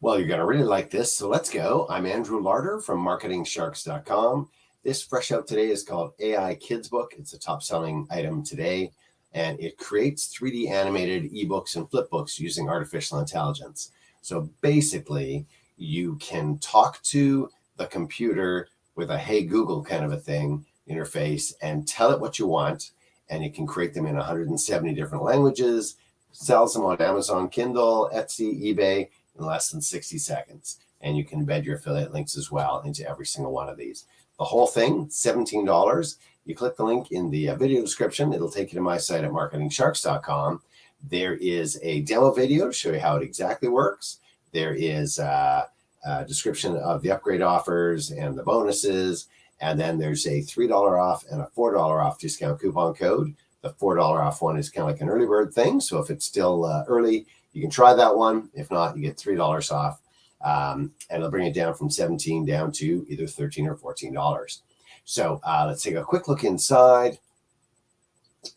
Well, you're going to really like this, so let's go. I'm Andrew Larder from MarketingSharks.com. This fresh out today is called AI KidsBook. It's a top-selling item today, and it creates 3D animated eBooks and FlipBooks using artificial intelligence. So basically, you can talk to the computer with a "Hey Google" kind of a thing interface and tell it what you want, and it can create them in 170 different languages, sells them on Amazon Kindle, Etsy, eBay, in less than 60 seconds. And you can embed your affiliate links as well into every single one of these. The whole thing, $17. You click the link in the video description. It'll take you to my site at MarketingSharks.com. There is a demo video to show you how it exactly works. There is a description of the upgrade offers and the bonuses. And then there's a $3 off and a $4 off discount coupon code. The $4 off one is kind of like an early bird thing. So if it's still early, you can try that one. If not, you get $3 off, and it'll bring it down from $17 down to either $13 or $14. So let's take a quick look inside.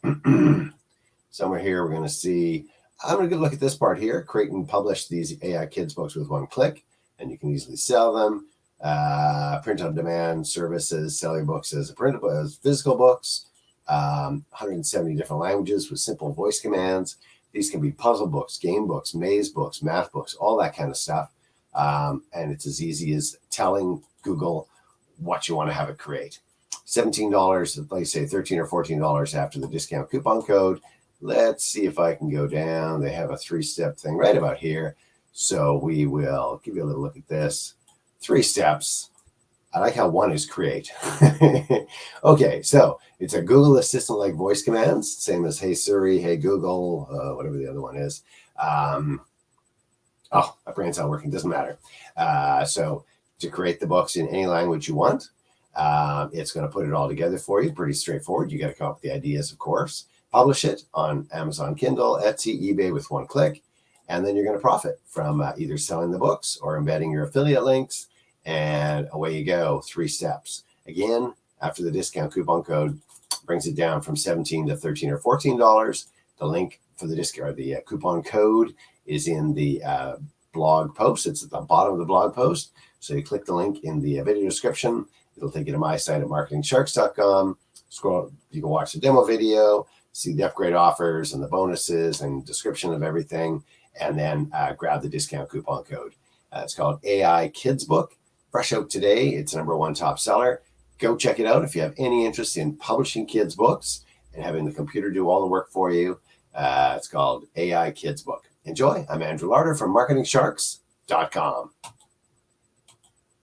Somewhere here, we're going to see, I'm going to look at this part here, create and publish these AI Kids books with one click, and you can easily sell them. Print on demand services, sell your books as printable, as physical books, 170 different languages with simple voice commands. These can be puzzle books, game books, MazeBooks, math books, all that kind of stuff. And it's as easy as telling Google what you want to have it create. $17, like I say, $13 or $14 after the discount coupon code. Let's see if I can go down. They have a 3-step thing right about here. So we will give you a little look at this. 3 steps. I like how one is create. Okay, so it's a Google Assistant-like voice commands, same as Hey Siri, Hey Google, whatever the other one is. Oh, my brain's not working, doesn't matter. So to create the books in any language you want, it's going to put it all together for you. Pretty straightforward. You got to come up with the ideas, of course. Publish it on Amazon Kindle, Etsy, eBay with one click, and then you're going to profit from either selling the books or embedding your affiliate links. And away you go, 3 steps. Again, after the discount coupon code brings it down from $17 to $13 or $14. The link for the discount or the coupon code is in the blog post. It's at the bottom of the blog post. So you click the link in the video description. It'll take you to my site at MarketingSharks.com. Scroll, you can watch the demo video, see the upgrade offers and the bonuses and description of everything, and then grab the discount coupon code. It's called AI Kids Book. Fresh out today. It's #1 top seller. Go check it out if you have any interest in publishing kids books and having the computer do all the work for you. It's called AI Kids Book. Enjoy. I'm Andrew Larder from MarketingSharks.com.